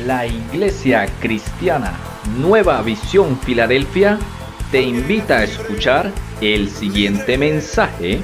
La Iglesia Cristiana Nueva Visión Filadelfia te invita a escuchar el siguiente mensaje.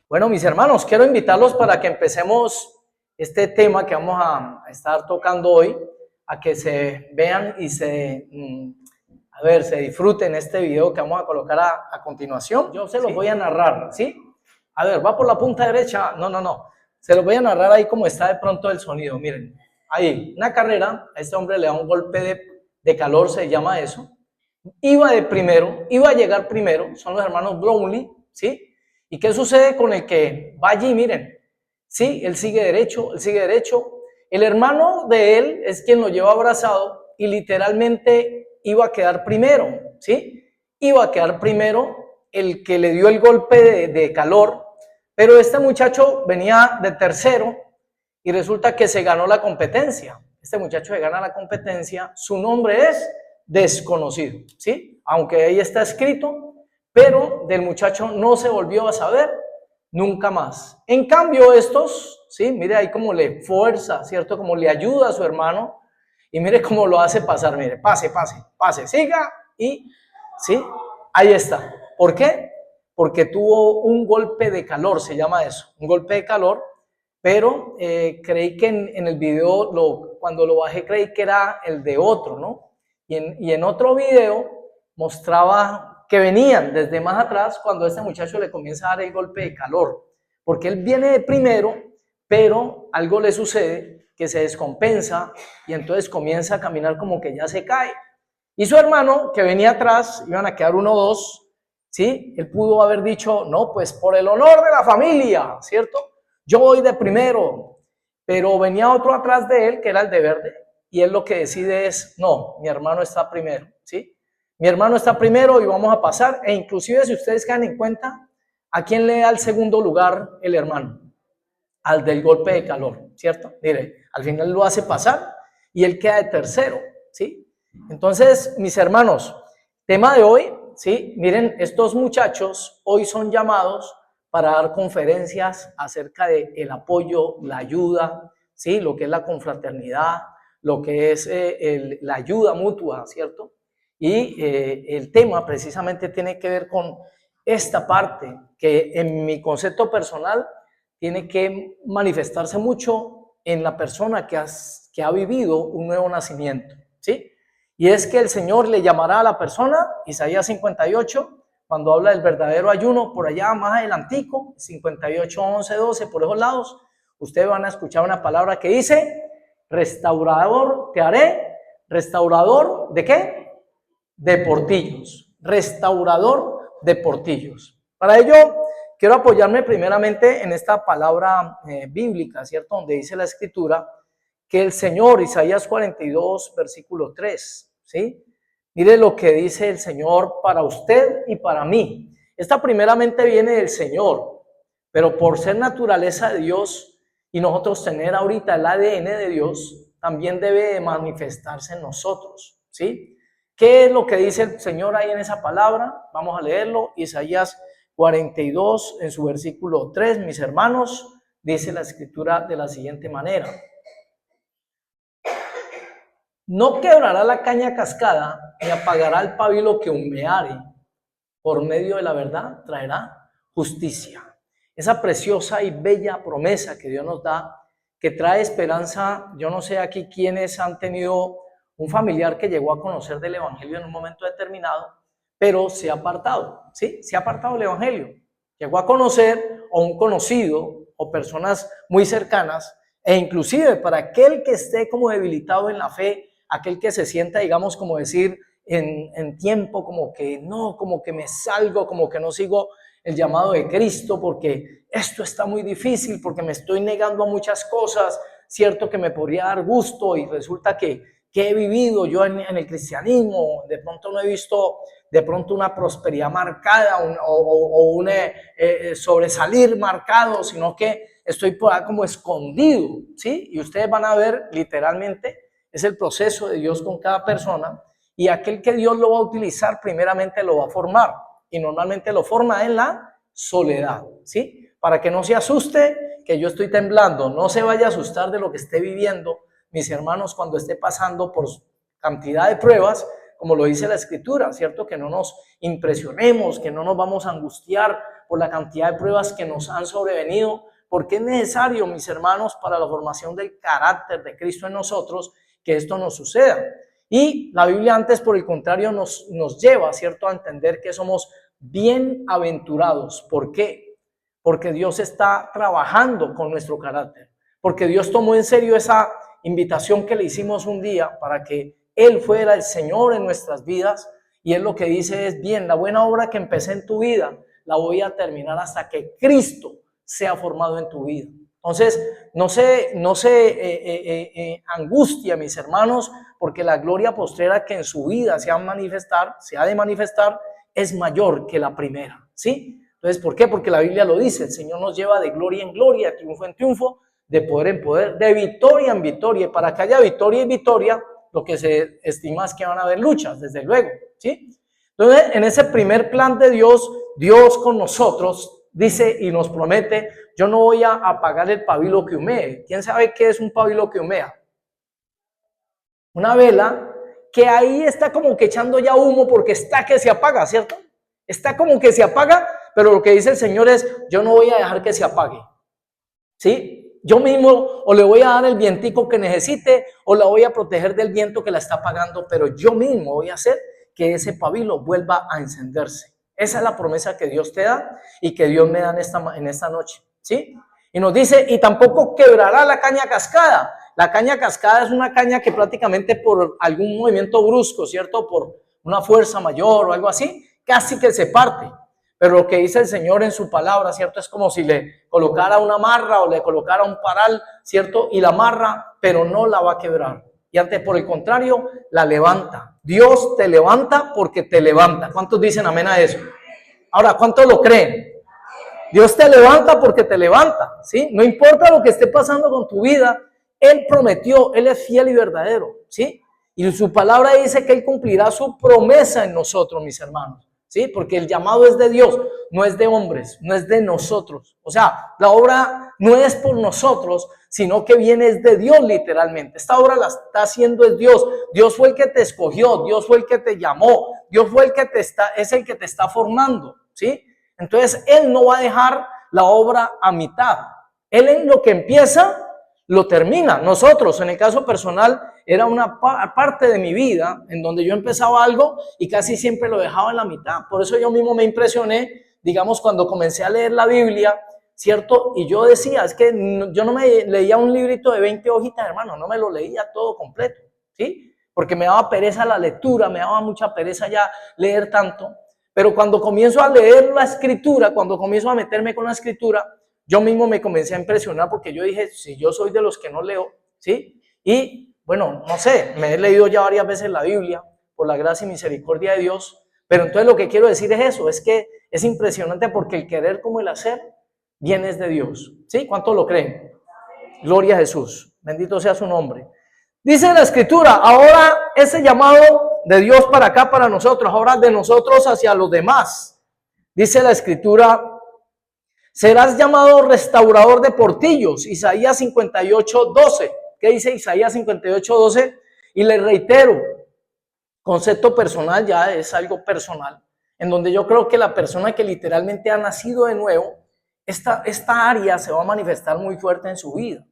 Bueno, mis hermanos, quiero invitarlos para que empecemos este tema que vamos a estar tocando hoy, a que se vean y se disfruten este video que vamos a colocar a continuación. Yo se los voy a narrar, ¿sí? A ver, va por la punta derecha. No. Se los voy a narrar ahí como está de pronto el sonido. Miren, ahí, una carrera, a este hombre le da un golpe de calor, se llama eso. Iba a llegar primero, son los hermanos Brownlee, ¿sí? ¿Y qué sucede con el que va allí? Miren, sí, él sigue derecho. El hermano de él es quien lo lleva abrazado y literalmente iba a quedar primero, ¿sí? Iba a quedar primero el que le dio el golpe de calor, pero este muchacho venía de tercero y resulta que se ganó la competencia. Este muchacho se gana la competencia, su nombre es desconocido, ¿sí? Aunque ahí está escrito, pero del muchacho no se volvió a saber nunca más. En cambio estos, ¿sí? Mire ahí cómo le fuerza, ¿cierto? Como le ayuda a su hermano y mire cómo lo hace pasar, mire, pase, siga y, ¿sí? Ahí está. ¿Por qué? Porque tuvo un golpe de calor, se llama eso, un golpe de calor, pero creí que en el video, cuando lo bajé, creí que era el de otro, ¿no? Y en otro video mostraba que venían desde más atrás cuando este muchacho le comienza a dar el golpe de calor, porque él viene de primero, pero algo le sucede que se descompensa y entonces comienza a caminar como que ya se cae. Y su hermano, que venía atrás, iban a quedar 1-2, ¿sí? Él pudo haber dicho, no, pues por el honor de la familia, ¿cierto? Yo voy de primero, pero venía otro atrás de él, que era el de verde, y él lo que decide es, no, mi hermano está primero, ¿sí? Mi hermano está primero y vamos a pasar, e inclusive si ustedes caen en cuenta, ¿a quién le da el segundo lugar el hermano? Al del golpe de calor, ¿cierto? Mire, al final lo hace pasar y él queda de tercero, ¿sí? Entonces, mis hermanos, tema de hoy, ¿sí? Miren, estos muchachos hoy son llamados para dar conferencias acerca del apoyo, la ayuda, ¿sí? Lo que es la confraternidad, lo que es la ayuda mutua, ¿cierto? Y el tema precisamente tiene que ver con esta parte que en mi concepto personal tiene que manifestarse mucho en la persona que ha vivido un nuevo nacimiento, ¿sí? Y es que el Señor le llamará a la persona, Isaías 58, cuando habla del verdadero ayuno, por allá más adelantico, 58, 11, 12, por esos lados, ustedes van a escuchar una palabra que dice, restaurador te haré, restaurador ¿de qué? De portillos, restaurador de portillos. Para ello, quiero apoyarme primeramente en esta palabra bíblica, ¿cierto? Donde dice la Escritura que el Señor, Isaías 42, versículo 3, ¿sí? Mire lo que dice el Señor para usted y para mí. Esta primeramente viene del Señor, pero por ser naturaleza de Dios y nosotros tener ahorita el ADN de Dios, también debe de manifestarse en nosotros, ¿sí? ¿Qué es lo que dice el Señor ahí en esa palabra? Vamos a leerlo. Isaías 42, en su versículo 3, mis hermanos, dice la Escritura de la siguiente manera. No quebrará la caña cascada, ni apagará el pábilo que humeare. Por medio de la verdad traerá justicia. Esa preciosa y bella promesa que Dios nos da, que trae esperanza. Yo no sé aquí quiénes han tenido un familiar que llegó a conocer del evangelio en un momento determinado, pero se ha apartado, ¿sí? Se ha apartado del evangelio. Llegó a conocer a un conocido o personas muy cercanas, e inclusive para aquel que esté como debilitado en la fe, aquel que se sienta, digamos, como decir en tiempo, como que no, como que me salgo, como que no sigo el llamado de Cristo, porque esto está muy difícil, porque me estoy negando a muchas cosas, cierto, que me podría dar gusto y resulta que he vivido yo en el cristianismo, de pronto no he visto de pronto una prosperidad marcada o un sobresalir marcado, sino que estoy por ahí como escondido, ¿sí? Y ustedes van a ver literalmente, es el proceso de Dios con cada persona, y aquel que Dios lo va a utilizar primeramente lo va a formar, y normalmente lo forma en la soledad, ¿sí? Para que no se asuste que yo estoy temblando, no se vaya a asustar de lo que esté viviendo, mis hermanos, cuando esté pasando por cantidad de pruebas, como lo dice la Escritura, ¿cierto? Que no nos impresionemos, que no nos vamos a angustiar por la cantidad de pruebas que nos han sobrevenido, porque es necesario, mis hermanos, para la formación del carácter de Cristo en nosotros, que esto nos suceda. Y la Biblia antes, por el contrario, nos lleva, ¿cierto?, a entender que somos bienaventurados. ¿Por qué? Porque Dios está trabajando con nuestro carácter, porque Dios tomó en serio esa invitación que le hicimos un día para que Él fuera el Señor en nuestras vidas, y Él lo que dice es, bien, la buena obra que empecé en tu vida, la voy a terminar hasta que Cristo sea formado en tu vida. Entonces, no se angustia, mis hermanos, porque la gloria postrera que en su vida se ha de manifestar, es mayor que la primera, ¿sí? Entonces, ¿por qué? Porque la Biblia lo dice, el Señor nos lleva de gloria en gloria, de triunfo en triunfo, de poder en poder, de victoria en victoria, y para que haya victoria y victoria, lo que se estima es que van a haber luchas, desde luego, ¿sí? Entonces, en ese primer plan de Dios, Dios con nosotros dice y nos promete, yo no voy a apagar el pabilo que humee. ¿Quién sabe qué es un pabilo que humea? Una vela que ahí está como que echando ya humo porque está que se apaga, ¿cierto? Está como que se apaga, pero lo que dice el Señor es, yo no voy a dejar que se apague, ¿sí? Yo mismo o le voy a dar el vientico que necesite o la voy a proteger del viento que la está apagando, pero yo mismo voy a hacer que ese pabilo vuelva a encenderse. Esa es la promesa que Dios te da y que Dios me da en esta noche, ¿sí? Y nos dice, y tampoco quebrará la caña cascada. La caña cascada es una caña que prácticamente por algún movimiento brusco, ¿cierto? Por una fuerza mayor o algo así, casi que se parte. Pero lo que dice el Señor en su palabra, ¿cierto? Es como si le colocara una amarra o le colocara un paral, ¿cierto? Y la amarra, pero no la va a quebrar. Y antes, por el contrario, la levanta. Dios te levanta porque te levanta. ¿Cuántos dicen amén a eso? Ahora, ¿cuántos lo creen? Dios te levanta porque te levanta, ¿sí? No importa lo que esté pasando con tu vida, Él prometió, Él es fiel y verdadero, ¿sí? Y su palabra dice que Él cumplirá su promesa en nosotros, mis hermanos, ¿sí? Porque el llamado es de Dios, no es de hombres, no es de nosotros. O sea, la obra no es por nosotros, sino que viene de Dios literalmente. Esta obra la está haciendo es Dios. Dios fue el que te escogió, Dios fue el que te llamó, Dios fue el que es el que te está formando, ¿sí? Entonces, Él no va a dejar la obra a mitad. Él en lo que empieza, lo termina. Nosotros, en el caso personal, era una parte de mi vida en donde yo empezaba algo y casi siempre lo dejaba en la mitad. Por eso yo mismo me impresioné, digamos, cuando comencé a leer la Biblia, ¿cierto? Y yo decía, es que yo no me leía un librito de 20 hojitas, hermano, no me lo leía todo completo, ¿sí? Porque me daba pereza la lectura, me daba mucha pereza ya leer tanto. Pero cuando comienzo a leer la Escritura, cuando comienzo a meterme con la Escritura, yo mismo me comencé a impresionar porque yo dije, si yo soy de los que no leo, ¿sí? Y bueno, no sé, me he leído ya varias veces la Biblia por la gracia y misericordia de Dios, pero entonces lo que quiero decir es eso, es que es impresionante porque el querer como el hacer viene de Dios, ¿sí? ¿Cuántos lo creen? Gloria a Jesús, bendito sea su nombre. Dice la Escritura, ahora ese llamado de Dios para acá, para nosotros, ahora de nosotros hacia los demás. Dice la Escritura, serás llamado restaurador de portillos, Isaías 58:12. ¿Qué dice Isaías 58:12? Y le reitero, concepto personal, ya es algo personal, en donde yo creo que la persona que literalmente ha nacido de nuevo, esta área se va a manifestar muy fuerte en su vida.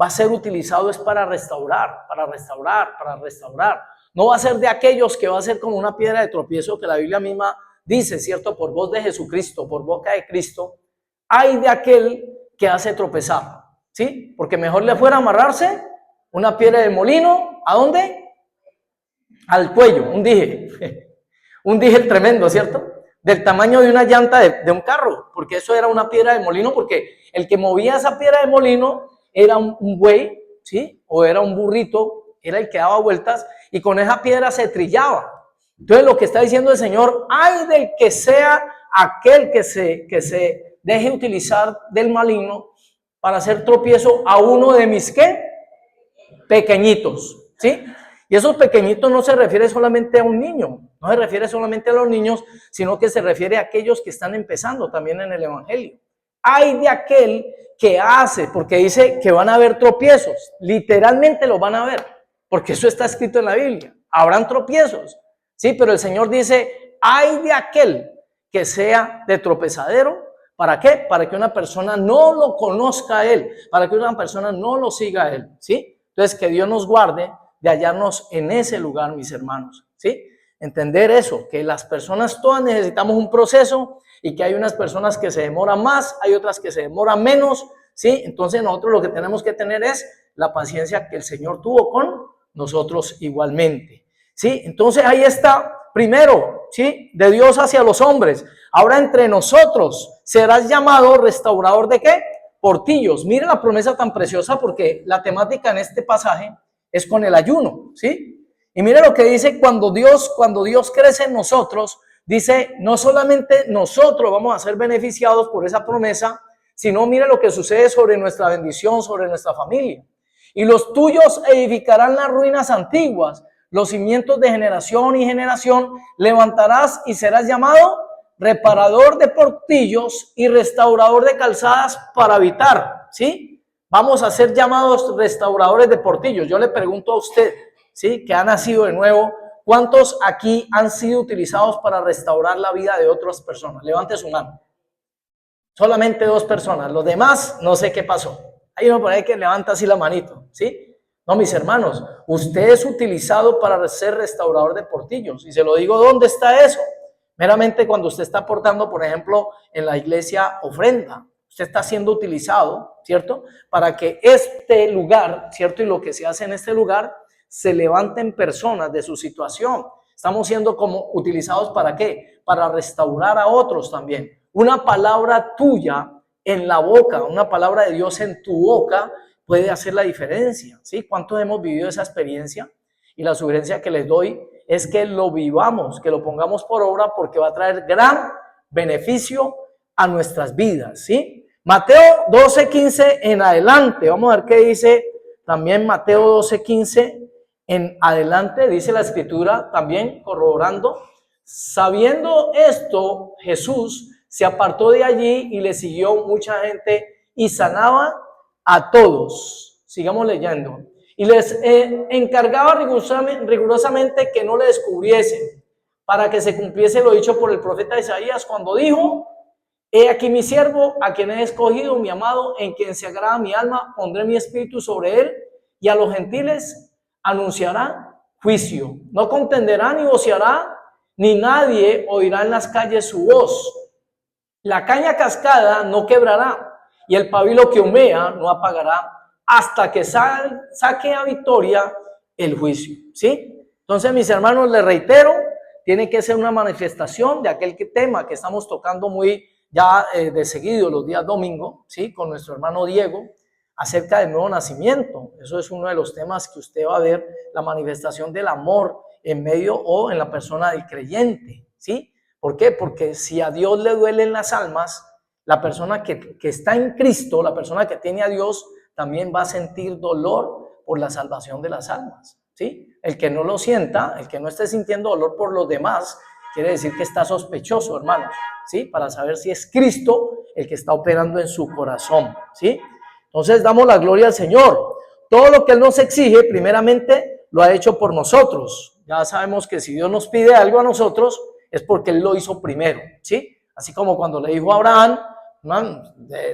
Va a ser utilizado es para restaurar, para restaurar, para restaurar. No va a ser de aquellos que va a ser como una piedra de tropiezo que la Biblia misma dice, ¿cierto? Por voz de Jesucristo, por boca de Cristo, hay de aquel que hace tropezar, ¿sí? Porque mejor le fuera amarrarse una piedra de molino, ¿a dónde? Al cuello, un dije. Un dije tremendo, ¿cierto? Del tamaño de una llanta de un carro, porque eso era una piedra de molino, porque el que movía esa piedra de molino era un buey, ¿sí? O era un burrito, era el que daba vueltas y con esa piedra se trillaba. Entonces lo que está diciendo el Señor, ay del que sea aquel que se deje utilizar del maligno para hacer tropiezo a uno de mis, ¿qué? Pequeñitos, ¿sí? Y esos pequeñitos no se refiere solamente a un niño, no se refiere solamente a los niños, sino que se refiere a aquellos que están empezando también en el Evangelio. Ay de aquel que hace, porque dice que van a haber tropiezos, literalmente los van a ver, porque eso está escrito en la Biblia, habrán tropiezos, sí, pero el Señor dice, ay de aquel que sea de tropezadero, ¿para qué? Para que una persona no lo conozca a Él, para que una persona no lo siga a Él, ¿sí? Entonces, que Dios nos guarde de hallarnos en ese lugar, mis hermanos, ¿sí? Entender eso, que las personas todas necesitamos un proceso y que hay unas personas que se demoran más, hay otras que se demoran menos, ¿sí? Entonces nosotros lo que tenemos que tener es la paciencia que el Señor tuvo con nosotros igualmente, ¿sí? Entonces ahí está, primero, ¿sí? De Dios hacia los hombres. Ahora entre nosotros serás llamado restaurador ¿de qué? Portillos. Mire la promesa tan preciosa porque la temática en este pasaje es con el ayuno, ¿sí? Y mire lo que dice cuando Dios crece en nosotros, dice, no solamente nosotros vamos a ser beneficiados por esa promesa, sino mire lo que sucede sobre nuestra bendición, sobre nuestra familia. Y los tuyos edificarán las ruinas antiguas, los cimientos de generación y generación levantarás y serás llamado reparador de portillos y restaurador de calzadas para habitar, ¿sí? Vamos a ser llamados restauradores de portillos. Yo le pregunto a usted, ¿sí? Que ha nacido de nuevo, ¿cuántos aquí han sido utilizados para restaurar la vida de otras personas? Levante su mano. Solamente 2 personas, los demás no sé qué pasó. Hay uno por ahí que levanta así la manito, ¿sí? No, mis hermanos, usted es utilizado para ser restaurador de portillos. Y se lo digo, ¿dónde está eso? Meramente cuando usted está aportando, por ejemplo, en la iglesia ofrenda. Usted está siendo utilizado, ¿cierto? Para que este lugar, ¿cierto? Y lo que se hace en este lugar, se levanten personas de su situación. Estamos siendo como utilizados ¿para qué? Para restaurar a otros también. Una palabra tuya en la boca, una palabra de Dios en tu boca puede hacer la diferencia, ¿sí? ¿Cuántos hemos vivido esa experiencia? Y la sugerencia que les doy es que lo vivamos, que lo pongamos por obra porque va a traer gran beneficio a nuestras vidas, ¿sí? Mateo 12:15 en adelante, vamos a ver qué dice también Mateo 12:15 en adelante, dice la escritura también corroborando, sabiendo esto, Jesús se apartó de allí y le siguió mucha gente y sanaba a todos. Sigamos leyendo. Y les encargaba rigurosamente que no le descubriesen, para que se cumpliese lo dicho por el profeta Isaías cuando dijo, he aquí mi siervo, a quien he escogido, mi amado, en quien se agrada mi alma, pondré mi espíritu sobre él, y a los gentiles anunciará juicio. No contenderá ni voceará, ni nadie oirá en las calles su voz. La caña cascada no quebrará, y el pabilo que humea no apagará, hasta que saque a victoria el juicio, ¿sí? Entonces, mis hermanos, les reitero, tiene que ser una manifestación de aquel tema que estamos tocando muy ya de seguido los días domingo, ¿sí? Con nuestro hermano Diego, acerca del nuevo nacimiento. Eso es uno de los temas que usted va a ver, la manifestación del amor en medio o en la persona del creyente, ¿sí? ¿Por qué? Porque si a Dios le duelen las almas, la persona que está en Cristo, la persona que tiene a Dios, también va a sentir dolor por la salvación de las almas, ¿sí? El que no lo sienta, el que no esté sintiendo dolor por los demás, quiere decir que está sospechoso, hermanos, ¿sí? Para saber si es Cristo el que está operando en su corazón, ¿sí? Entonces damos la gloria al Señor. Todo lo que Él nos exige, primeramente, lo ha hecho por nosotros. Ya sabemos que si Dios nos pide algo a nosotros, es porque Él lo hizo primero, ¿sí? Así como cuando le dijo a Abraham,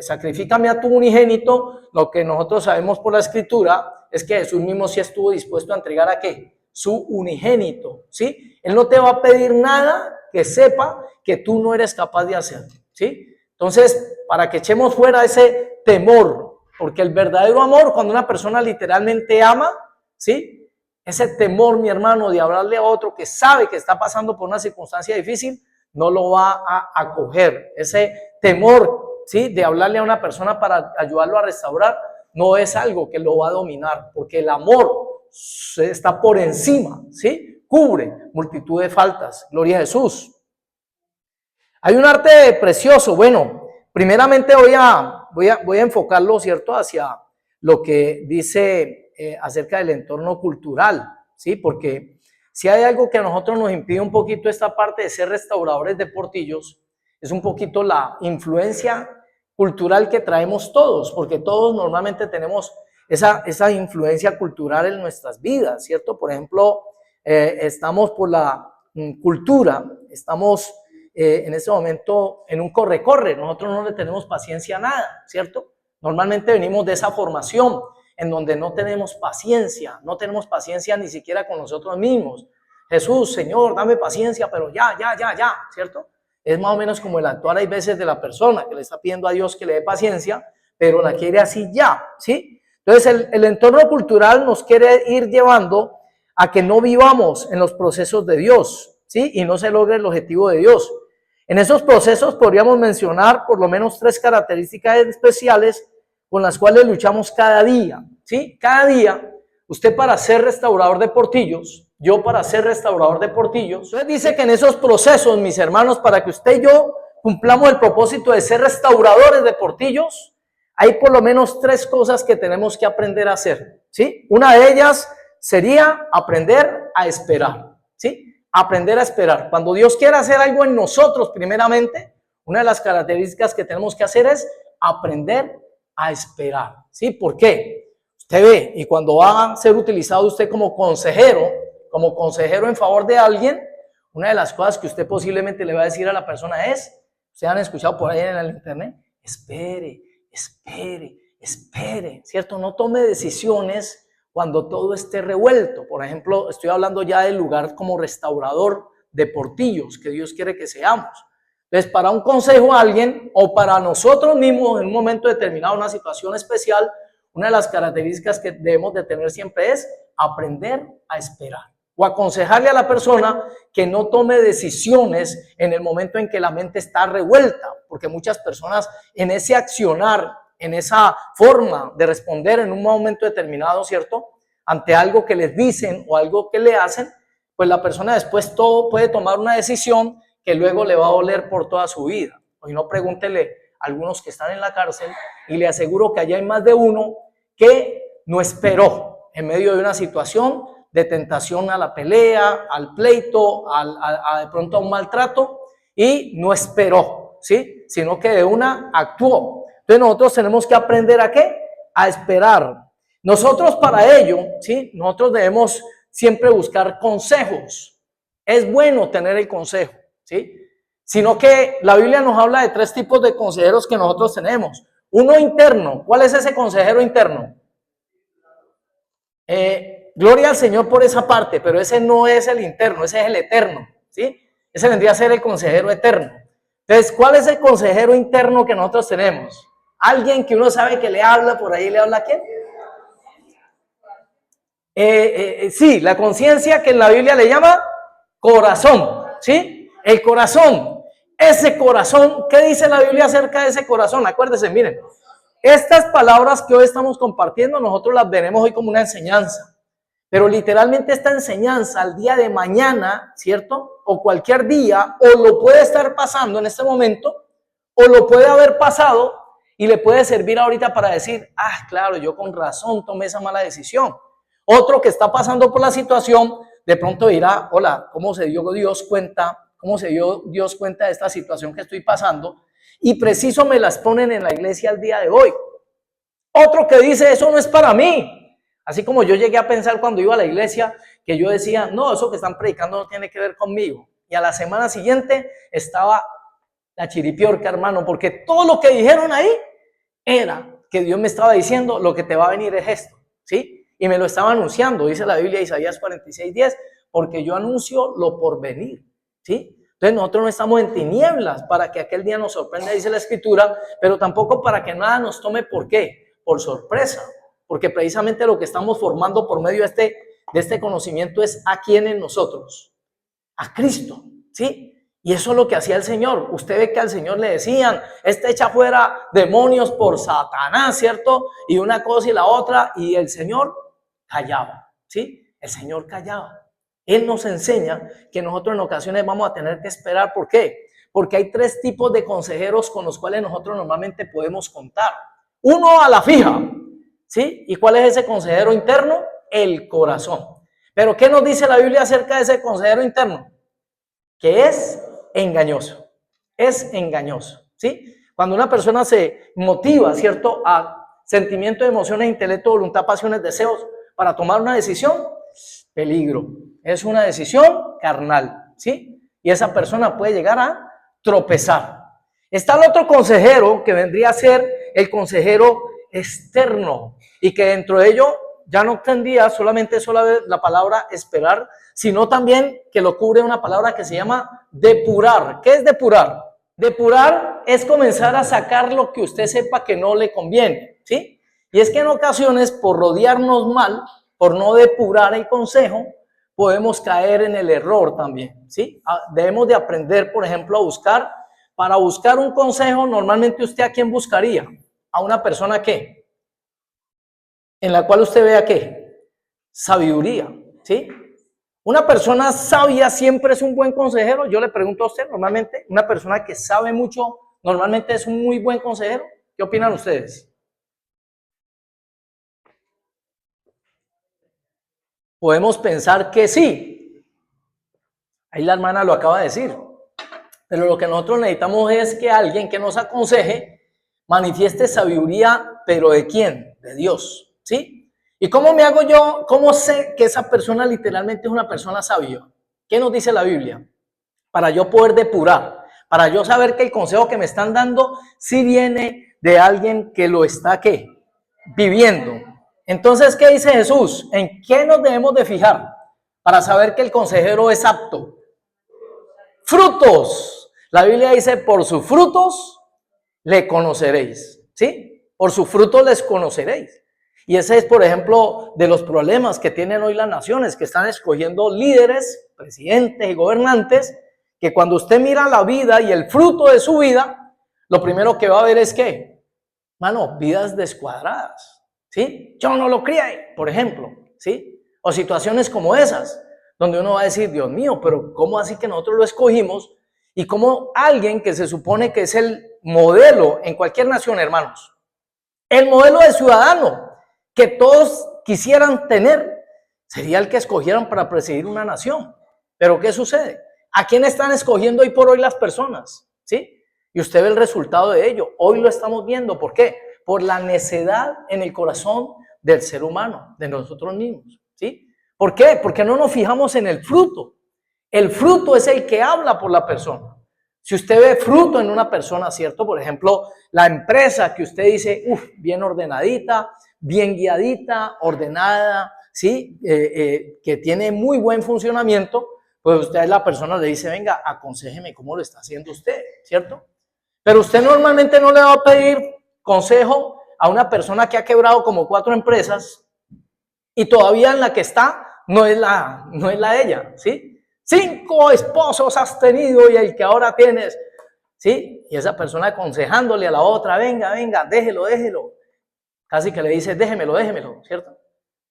sacrifícame a tu unigénito, lo que nosotros sabemos por la escritura es que Jesús mismo sí estuvo dispuesto a entregar ¿a qué? Su unigénito, ¿sí? Él no te va a pedir nada que sepa que tú no eres capaz de hacer, ¿sí? Entonces, para que echemos fuera ese temor, porque el verdadero amor, cuando una persona literalmente ama, ¿sí? Ese temor, mi hermano, de hablarle a otro que sabe que está pasando por una circunstancia difícil, no lo va a acoger. Ese temor, ¿sí? De hablarle a una persona para ayudarlo a restaurar, no es algo que lo va a dominar, porque el amor está por encima, ¿sí? Cubre multitud de faltas. Gloria a Jesús. Hay un arte precioso. Bueno, primeramente voy a enfocarlo, ¿cierto?, hacia lo que dice acerca del entorno cultural, ¿sí? Porque si hay algo que a nosotros nos impide un poquito esta parte de ser restauradores de portillos, es un poquito la influencia cultural que traemos todos, porque todos normalmente tenemos esa influencia cultural en nuestras vidas, ¿cierto? Por ejemplo, estamos por la cultura, estamos en este momento en un corre-corre, nosotros no le tenemos paciencia a nada, ¿cierto? Normalmente venimos de esa formación en donde no tenemos paciencia ni siquiera con nosotros mismos. Jesús, Señor, dame paciencia, pero ya, ¿cierto? Es más o menos como el actuar hay veces de la persona que le está pidiendo a Dios que le dé paciencia, pero la quiere así ya, ¿sí? Entonces el entorno cultural nos quiere ir llevando a que no vivamos en los procesos de Dios, ¿sí? Y no se logre el objetivo de Dios. En esos procesos podríamos mencionar por lo menos 3 características especiales con las cuales luchamos cada día, ¿sí? Cada día, usted para ser restaurador de portillos, yo para ser restaurador de portillos, usted dice que en esos procesos, mis hermanos, para que usted y yo cumplamos el propósito de ser restauradores de portillos, hay por lo menos 3 cosas que tenemos que aprender a hacer, ¿sí? Una de ellas sería aprender a esperar, ¿sí? Aprender a esperar. Cuando Dios quiere hacer algo en nosotros, primeramente, una de las características que tenemos que hacer es aprender a esperar, ¿sí? ¿Por qué? Usted ve, y cuando va a ser utilizado usted como consejero en favor de alguien, una de las cosas que usted posiblemente le va a decir a la persona es, ustedes han escuchado por ahí en el internet, espere, ¿cierto? No tome decisiones cuando todo esté revuelto. Por ejemplo, estoy hablando ya del lugar como restaurador de portillos, que Dios quiere que seamos. Entonces, para un consejo a alguien o para nosotros mismos en un momento determinado, una situación especial, una de las características que debemos de tener siempre es aprender a esperar o aconsejarle a la persona que no tome decisiones en el momento en que la mente está revuelta, porque muchas personas en ese accionar, en esa forma de responder en un momento determinado, ¿cierto?, ante algo que les dicen o algo que le hacen, pues la persona después todo puede tomar una decisión que luego le va a doler por toda su vida. Hoy no, pregúntele a algunos que están en la cárcel y le aseguro que allá hay más de uno que no esperó en medio de una situación de tentación a la pelea, al pleito, de pronto a un maltrato, y no esperó, ¿sí? Sino que de una actuó. Entonces nosotros tenemos que aprender ¿a qué? A esperar. Nosotros para ello, ¿sí? Nosotros debemos siempre buscar consejos. Es bueno tener el consejo, ¿sí? Sino que la Biblia nos habla de 3 tipos de consejeros que nosotros tenemos. Uno interno. ¿Cuál es ese consejero interno? Gloria al Señor por esa parte, pero ese no es el interno, ese es el eterno, ¿sí? Ese vendría a ser el consejero eterno. Entonces, ¿cuál es el consejero interno que nosotros tenemos? Alguien que uno sabe que le habla por ahí, ¿le habla a quién? Sí, la conciencia, que en la Biblia le llama corazón, ¿sí? El corazón, ese corazón, ¿qué dice la Biblia acerca de ese corazón? Acuérdense, miren, estas palabras que hoy estamos compartiendo, nosotros las veremos hoy como una enseñanza. Pero literalmente esta enseñanza al día de mañana, ¿cierto? O cualquier día, o lo puede estar pasando en este momento, o lo puede haber pasado y le puede servir ahorita para decir, claro, yo con razón tomé esa mala decisión. Otro que está pasando por la situación, de pronto dirá, hola, ¿cómo se dio Dios cuenta de esta situación que estoy pasando? Y preciso me las ponen en la iglesia al día de hoy. Otro que dice, eso no es para mí. Así como yo llegué a pensar cuando iba a la iglesia, que yo decía, no, eso que están predicando no tiene que ver conmigo. Y a la semana siguiente estaba la chiripiorca, hermano, porque todo lo que dijeron ahí era que Dios me estaba diciendo, lo que te va a venir es esto, ¿sí? Y me lo estaba anunciando, dice la Biblia, Isaías 46:10, porque yo anuncio lo por venir, ¿sí? Entonces nosotros no estamos en tinieblas para que aquel día nos sorprenda, dice la Escritura, pero tampoco para que nada nos tome, ¿por qué? Por sorpresa. Porque precisamente lo que estamos formando por medio de este conocimiento es a quién en nosotros, a Cristo, ¿sí? Y eso es lo que hacía el Señor. Usted ve que al Señor le decían, echa fuera demonios por Satanás, ¿cierto? Y una cosa y la otra, y el Señor callaba, ¿sí? El Señor callaba. Él nos enseña que nosotros en ocasiones vamos a tener que esperar. ¿Por qué? Porque hay 3 tipos de consejeros con los cuales nosotros normalmente podemos contar. Uno a la fija, ¿sí? ¿Y cuál es ese consejero interno? El corazón. Pero ¿qué nos dice la Biblia acerca de ese consejero interno? Que es engañoso, ¿sí? Cuando una persona se motiva, ¿cierto? A sentimientos, emociones, intelecto, voluntad, pasiones, deseos, para tomar una decisión, peligro. Es una decisión carnal, ¿sí? Y esa persona puede llegar a tropezar. Está el otro consejero que vendría a ser el consejero externo y que dentro de ello ya no tendría solamente la palabra esperar, sino también que lo cubre una palabra que se llama depurar. ¿Qué es depurar? Depurar es comenzar a sacar lo que usted sepa que no le conviene, ¿sí? Y es que en ocasiones, por rodearnos mal, por no depurar el consejo, podemos caer en el error también, ¿sí? Debemos de aprender, por ejemplo, a buscar. Para buscar un consejo, normalmente usted ¿a quién buscaría? A una persona ¿qué? En la cual usted vea ¿qué? Sabiduría, ¿sí? Una persona sabia siempre es un buen consejero. Yo le pregunto a usted, normalmente, una persona que sabe mucho, normalmente es un muy buen consejero. ¿Qué opinan ustedes? Podemos pensar que sí. Ahí la hermana lo acaba de decir. Pero lo que nosotros necesitamos es que alguien que nos aconseje manifieste sabiduría, pero ¿de quién? De Dios, ¿sí? ¿Y cómo me hago yo? ¿Cómo sé que esa persona literalmente es una persona sabia? ¿Qué nos dice la Biblia? Para yo poder depurar, para yo saber que el consejo que me están dando sí viene de alguien que lo está, ¿qué? Viviendo. Entonces, ¿qué dice Jesús? ¿En qué nos debemos de fijar para saber que el consejero es apto? Frutos. La Biblia dice, por sus frutos le conoceréis, ¿sí? Por sus frutos les conoceréis. Y ese es, por ejemplo, de los problemas que tienen hoy las naciones, que están escogiendo líderes, presidentes y gobernantes, que cuando usted mira la vida y el fruto de su vida, lo primero que va a ver es ¿qué? Mano, vidas descuadradas, ¿sí? Yo no lo crié, por ejemplo, ¿sí? O situaciones como esas, donde uno va a decir, Dios mío, pero ¿cómo así que nosotros lo escogimos? Y como alguien que se supone que es el modelo en cualquier nación, hermanos, el modelo de ciudadano que todos quisieran tener, sería el que escogieran para presidir una nación. Pero ¿qué sucede? ¿A quién están escogiendo hoy por hoy las personas? ¿Sí? Y usted ve el resultado de ello. Hoy lo estamos viendo. ¿Por qué? Por la necedad en el corazón del ser humano, de nosotros mismos. ¿Sí? ¿Por qué? Porque no nos fijamos en el fruto. El fruto es el que habla por la persona. Si usted ve fruto en una persona, ¿cierto? Por ejemplo, la empresa que usted dice, bien ordenadita, bien guiadita, ordenada, ¿sí? Que tiene muy buen funcionamiento, pues usted a la persona le dice, venga, aconséjeme cómo lo está haciendo usted, ¿cierto? Pero usted normalmente no le va a pedir consejo a una persona que ha quebrado como 4 empresas y todavía en la que está no es la de ella, ¿sí? 5 esposos has tenido y el que ahora tienes, ¿sí? Y esa persona aconsejándole a la otra, venga, déjelo. Casi que le dice, déjemelo, ¿cierto?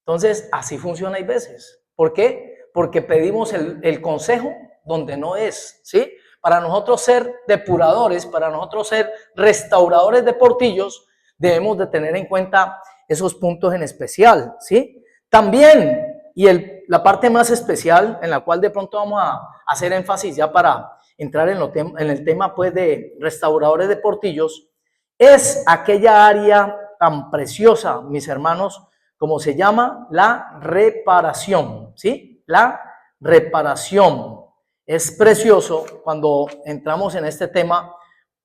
Entonces, así funciona hay veces. ¿Por qué? Porque pedimos el consejo donde no es, ¿sí? Para nosotros ser depuradores, para nosotros ser restauradores de portillos, debemos de tener en cuenta esos puntos en especial, ¿sí? También, y la parte más especial en la cual de pronto vamos a hacer énfasis ya para entrar en el tema pues de restauradores de portillos, es aquella área tan preciosa, mis hermanos, como se llama la reparación, ¿sí? La reparación. Es precioso cuando entramos en este tema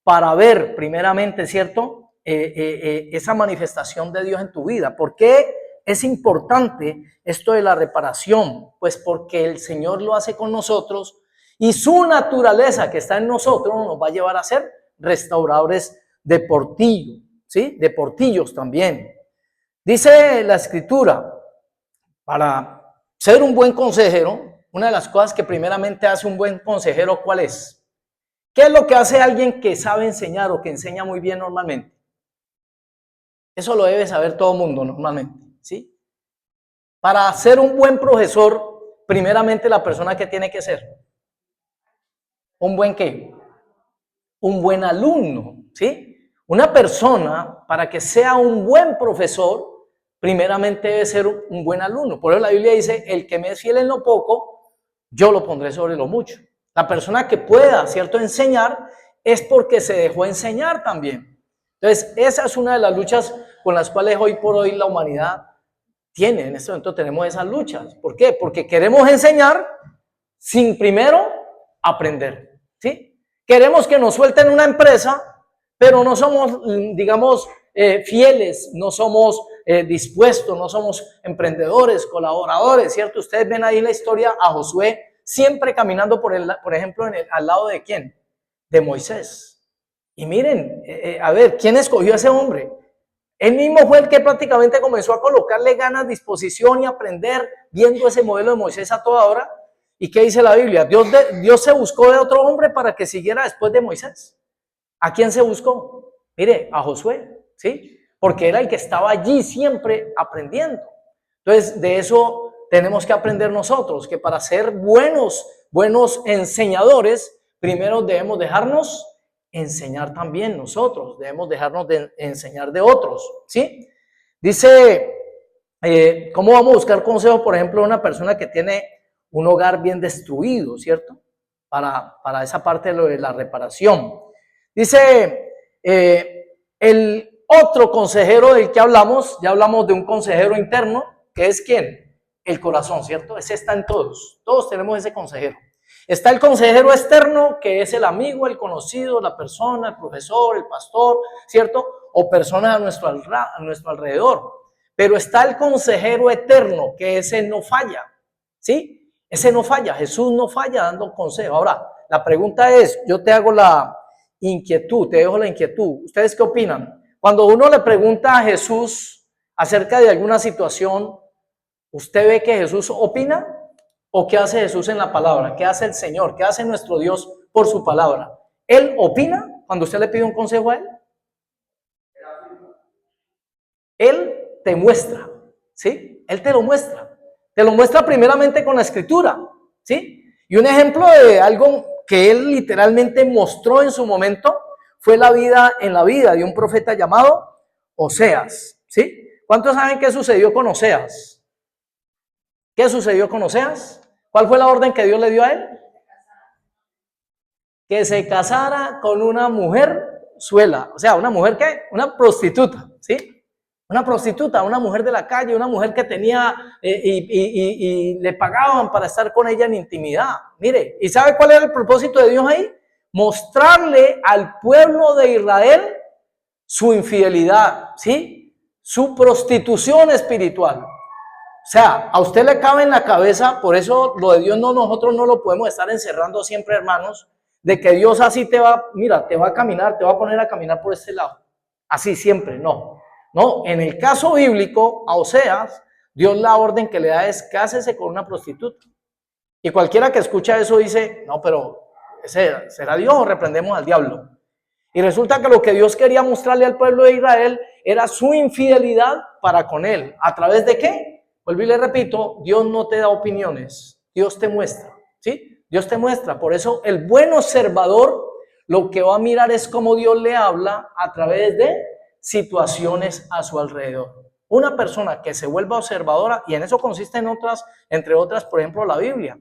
para ver primeramente, ¿cierto? Esa manifestación de Dios en tu vida. ¿Por qué es importante esto de la reparación? Pues porque el Señor lo hace con nosotros y su naturaleza que está en nosotros nos va a llevar a ser restauradores de portillo, ¿sí? De portillos también. Dice la Escritura, para ser un buen consejero, una de las cosas que primeramente hace un buen consejero, ¿cuál es? ¿Qué es lo que hace alguien que sabe enseñar o que enseña muy bien normalmente? Eso lo debe saber todo el mundo normalmente, ¿sí? Para ser un buen profesor, primeramente la persona que tiene que ser. ¿Un buen qué? Un buen alumno, ¿sí? Una persona, para que sea un buen profesor, primeramente debe ser un buen alumno. Por eso la Biblia dice, el que me es fiel en lo poco, yo lo pondré sobre lo mucho. La persona que pueda, ¿cierto?, enseñar, es porque se dejó enseñar también. Entonces, esa es una de las luchas con las cuales hoy por hoy la humanidad tiene. En este momento tenemos esas luchas. ¿Por qué? Porque queremos enseñar sin primero aprender, ¿sí? Queremos que nos suelten una empresa, pero no somos, digamos, fieles, no somos dispuestos, no somos emprendedores, colaboradores, ¿cierto? Ustedes ven ahí en la historia a Josué siempre caminando, por ejemplo, al lado de ¿quién? De Moisés. Y miren, a ver, ¿quién escogió a ese hombre? Él mismo fue el que prácticamente comenzó a colocarle ganas, disposición y aprender viendo ese modelo de Moisés a toda hora. ¿Y qué dice la Biblia? Dios se buscó de otro hombre para que siguiera después de Moisés. ¿A quién se buscó? Mire, a Josué, ¿sí? Porque era el que estaba allí siempre aprendiendo. Entonces, de eso tenemos que aprender nosotros, que para ser buenos enseñadores, primero debemos dejarnos enseñar también nosotros, debemos dejarnos de enseñar de otros, ¿sí? Dice, ¿cómo vamos a buscar consejo, por ejemplo, de una persona que tiene un hogar bien destruido, ¿cierto? Para esa parte de lo de la reparación. Dice, el otro consejero del que hablamos, ya hablamos de un consejero interno, que es ¿quién? El corazón, ¿cierto? Ese está en todos tenemos ese consejero. Está el consejero externo, que es el amigo, el conocido, la persona, el profesor, el pastor, ¿cierto? O personas a nuestro alrededor. Pero está el consejero eterno, que ese no falla, ¿sí? Ese no falla, Jesús no falla dando consejo. Ahora, la pregunta es, yo te hago la inquietud, te dejo la inquietud. ¿Ustedes qué opinan? Cuando uno le pregunta a Jesús acerca de alguna situación, ¿usted ve que Jesús opina? ¿O qué hace Jesús en la palabra? ¿Qué hace el Señor? ¿Qué hace nuestro Dios por su palabra? ¿Él opina cuando usted le pide un consejo a Él? Él te muestra, ¿sí? Él te lo muestra. Te lo muestra primeramente con la Escritura, ¿sí? Y un ejemplo de algo que Él literalmente mostró en su momento fue la vida de un profeta llamado Oseas, ¿sí? ¿Cuántos saben qué sucedió con Oseas? ¿Qué sucedió con Oseas? ¿Cuál fue la orden que Dios le dio a él? Que se casara con una mujer suela. O sea, ¿una mujer qué? Una prostituta, ¿sí? Una prostituta, una mujer de la calle, una mujer que tenía y le pagaban para estar con ella en intimidad. Mire, ¿y sabe cuál era el propósito de Dios ahí? Mostrarle al pueblo de Israel su infidelidad, ¿sí? Su prostitución espiritual. O sea, a usted le cabe en la cabeza, por eso lo de Dios nosotros no lo podemos estar encerrando siempre, hermanos, de que Dios así te va, mira, te va a caminar, te va a poner a caminar por este lado. Así siempre, no. No, en el caso bíblico, a Oseas, Dios la orden que le da es cásese con una prostituta. Y cualquiera que escucha eso dice, no, pero ¿será Dios o reprendemos al diablo? Y resulta que lo que Dios quería mostrarle al pueblo de Israel era su infidelidad para con él. ¿A través de qué? Vuelvo y le repito, Dios no te da opiniones, Dios te muestra, ¿sí? Dios te muestra. Por eso el buen observador lo que va a mirar es cómo Dios le habla a través de situaciones a su alrededor. Una persona que se vuelva observadora, y en eso consiste entre otras, por ejemplo, la Biblia.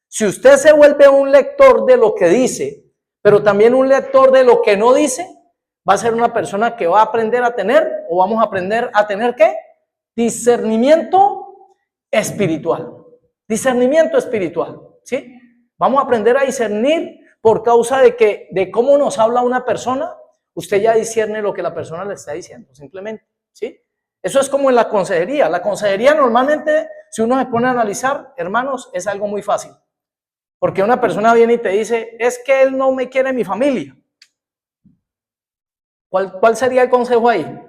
Si usted se vuelve un lector de lo que dice, pero también un lector de lo que no dice, va a ser una persona que va a aprender a tener, o vamos a aprender a tener ¿qué? Discernimiento espiritual. Discernimiento espiritual, ¿sí? Vamos a aprender a discernir por causa de cómo nos habla una persona. Usted ya discierne lo que la persona le está diciendo, simplemente, ¿sí? Eso es como en la consejería. La consejería normalmente, si uno se pone a analizar, hermanos, es algo muy fácil. Porque una persona viene y te dice, es que él no me quiere mi familia. ¿Cuál sería el consejo ahí?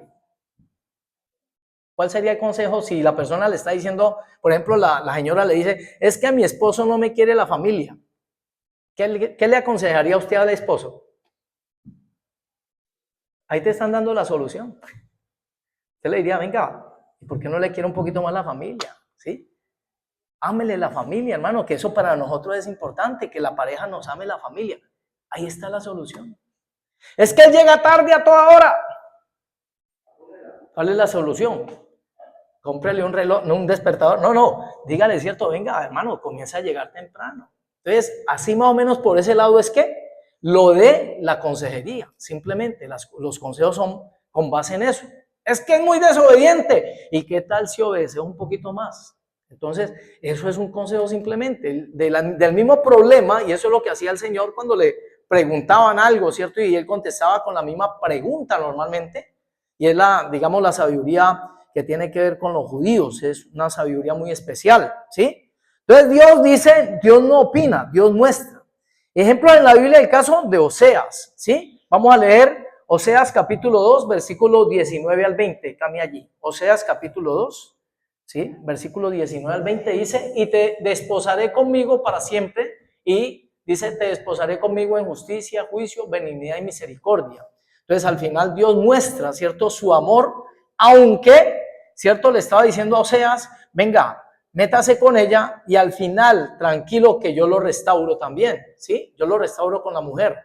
¿Cuál sería el consejo si la persona le está diciendo, por ejemplo, la señora le dice, es que a mi esposo no me quiere la familia? ¿Qué le aconsejaría usted al esposo? Ahí te están dando la solución. Usted le diría, venga, ¿por qué no le quiere un poquito más la familia? ¿Sí? Ámele la familia, hermano, que eso para nosotros es importante, que la pareja nos ame la familia. Ahí está la solución. Es que él llega tarde a toda hora. ¿Cuál es la solución? Cómprele un reloj, no un despertador. No, dígale cierto, venga, hermano, comienza a llegar temprano. Entonces, así más o menos por ese lado es que lo de la consejería. Simplemente los consejos son con base en eso. Es que es muy desobediente. ¿Y qué tal si obedece un poquito más? Entonces, eso es un consejo simplemente del mismo problema, y eso es lo que hacía el Señor cuando le preguntaban algo, ¿cierto? Y él contestaba con la misma pregunta normalmente. Y es digamos, la sabiduría que tiene que ver con los judíos. Es una sabiduría muy especial, ¿sí? Entonces Dios dice, Dios no opina, Dios muestra. Ejemplo en la Biblia, el caso de Oseas, ¿sí? Vamos a leer Oseas capítulo 2, versículos 19 al 20. Cambia allí. Oseas capítulo 2, ¿sí? Versículo 19 al 20 dice, y te desposaré conmigo para siempre. Y dice, te desposaré conmigo en justicia, juicio, benignidad y misericordia. Entonces al final Dios muestra, ¿cierto?, su amor, aunque, ¿cierto?, le estaba diciendo a Oseas, venga, métase con ella y al final, tranquilo que yo lo restauro también, ¿sí? Yo lo restauro con la mujer.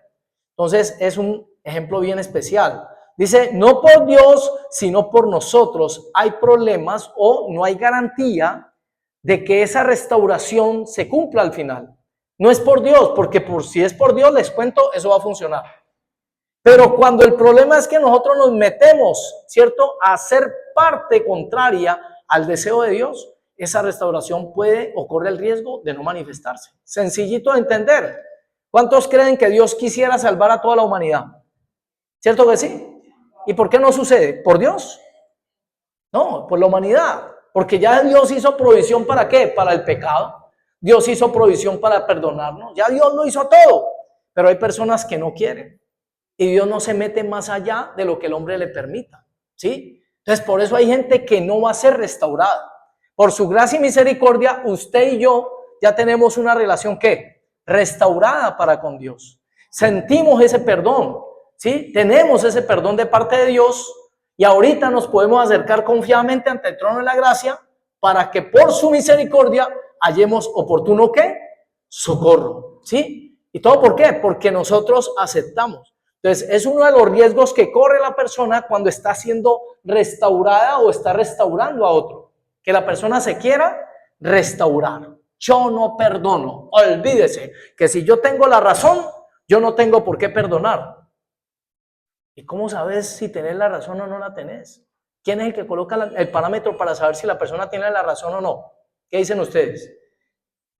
Entonces es un ejemplo bien especial. Dice, no por Dios, sino por nosotros hay problemas o no hay garantía de que esa restauración se cumpla al final. No es por Dios, porque si es por Dios, les cuento, eso va a funcionar. Pero cuando el problema es que nosotros nos metemos, ¿cierto?, a ser parte contraria al deseo de Dios, esa restauración puede o corre el riesgo de no manifestarse. Sencillito de entender. ¿Cuántos creen que Dios quisiera salvar a toda la humanidad? ¿Cierto que sí? ¿Y por qué no sucede? ¿Por Dios? No, por la humanidad. Porque ya Dios hizo provisión ¿para qué? Para el pecado. Dios hizo provisión para perdonarnos. Ya Dios lo hizo todo. Pero hay personas que no quieren. Y Dios no se mete más allá de lo que el hombre le permita, ¿sí? Entonces, por eso hay gente que no va a ser restaurada. Por su gracia y misericordia, usted y yo ya tenemos una relación, ¿qué? Restaurada para con Dios. Sentimos ese perdón, ¿sí? Tenemos ese perdón de parte de Dios y ahorita nos podemos acercar confiadamente ante el trono de la gracia para que por su misericordia hallemos oportuno, ¿qué? Socorro, ¿sí? ¿Y todo por qué? Porque nosotros aceptamos. Entonces, es uno de los riesgos que corre la persona cuando está siendo restaurada o está restaurando a otro. Que la persona se quiera restaurar. Yo no perdono. Olvídese que si yo tengo la razón, yo no tengo por qué perdonar. ¿Y cómo sabes si tenés la razón o no la tenés? ¿Quién es el que coloca el parámetro para saber si la persona tiene la razón o no? ¿Qué dicen ustedes?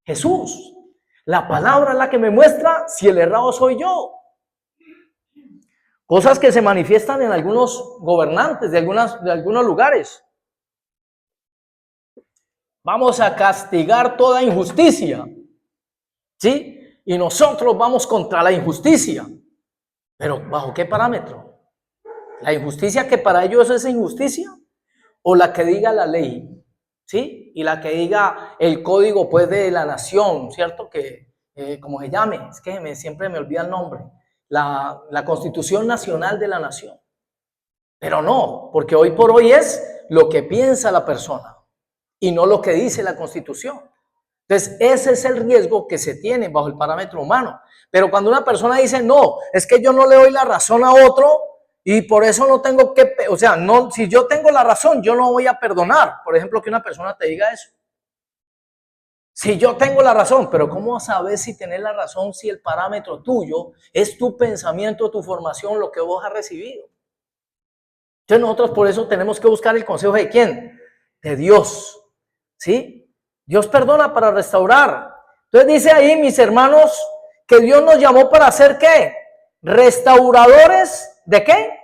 Jesús. La palabra es la que me muestra si el errado soy yo. Cosas que se manifiestan en algunos gobernantes de algunos lugares. Vamos a castigar toda injusticia, ¿sí? Y nosotros vamos contra la injusticia. ¿Pero bajo qué parámetro? ¿La injusticia que para ellos es injusticia? ¿O la que diga la ley? ¿Sí? Y la que diga el código, pues, de la nación, ¿cierto? Que, como se llame, es que siempre me olvida el nombre. La Constitución Nacional de la Nación. Pero no, porque hoy por hoy es lo que piensa la persona y no lo que dice la Constitución. Entonces, ese es el riesgo que se tiene bajo el parámetro humano. Pero cuando una persona dice, no, es que yo no le doy la razón a otro y por eso no tengo que, o sea, no, si yo tengo la razón, yo no voy a perdonar. Por ejemplo, que una persona te diga eso. Si yo tengo la razón, pero ¿cómo sabes si tenés la razón si el parámetro tuyo es tu pensamiento, tu formación, lo que vos has recibido? Entonces nosotros por eso tenemos que buscar el consejo ¿de quién? De Dios, ¿sí? Dios perdona para restaurar. Entonces dice ahí, mis hermanos, que Dios nos llamó para hacer ¿qué? Restauradores ¿de qué?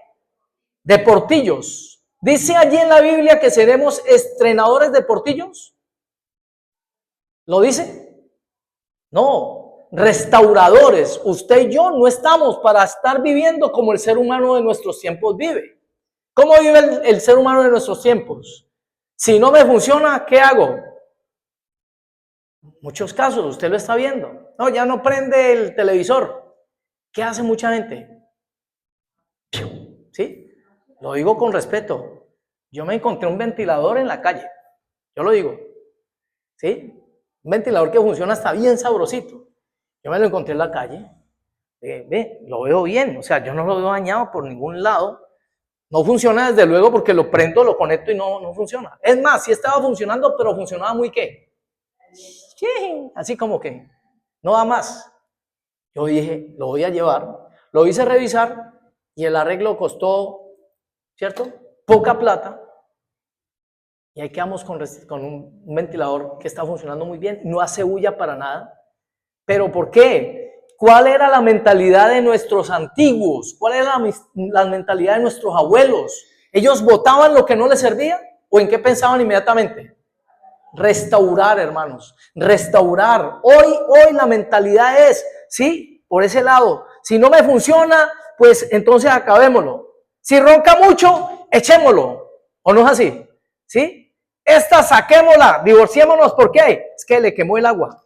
De portillos. Dice allí en la Biblia que seremos estrenadores de portillos. ¿Lo dice? No, restauradores. Usted y yo no estamos para estar viviendo como el ser humano de nuestros tiempos vive. ¿Cómo vive el ser humano de nuestros tiempos? Si no me funciona, ¿qué hago? Muchos casos, usted lo está viendo. No, ya no prende el televisor. ¿Qué hace mucha gente? ¿Sí? Lo digo con respeto. Yo me encontré un ventilador en la calle. Yo lo digo. ¿Sí? Un ventilador que funciona hasta bien sabrosito. Yo me lo encontré en la calle. Lo veo bien. O sea, yo no lo veo dañado por ningún lado. No funciona desde luego porque lo prendo, lo conecto y no funciona. Es más, sí estaba funcionando, pero funcionaba muy ¿qué? Así como que no da más. Yo dije, lo voy a llevar. Lo hice revisar y el arreglo costó, ¿cierto? Poca plata. Y ahí quedamos con un ventilador que está funcionando muy bien. No hace bulla para nada. ¿Pero por qué? ¿Cuál era la mentalidad de nuestros antiguos? ¿Cuál era la mentalidad de nuestros abuelos? ¿Ellos botaban lo que no les servía? ¿O en qué pensaban inmediatamente? Restaurar, hermanos. Restaurar. Hoy la mentalidad es, ¿sí? Por ese lado. Si no me funciona, pues entonces acabémoslo. Si ronca mucho, echémoslo. ¿O no es así? ¿Sí? Esta saquémosla, divorciémonos. ¿Por qué? Es que le quemó el agua.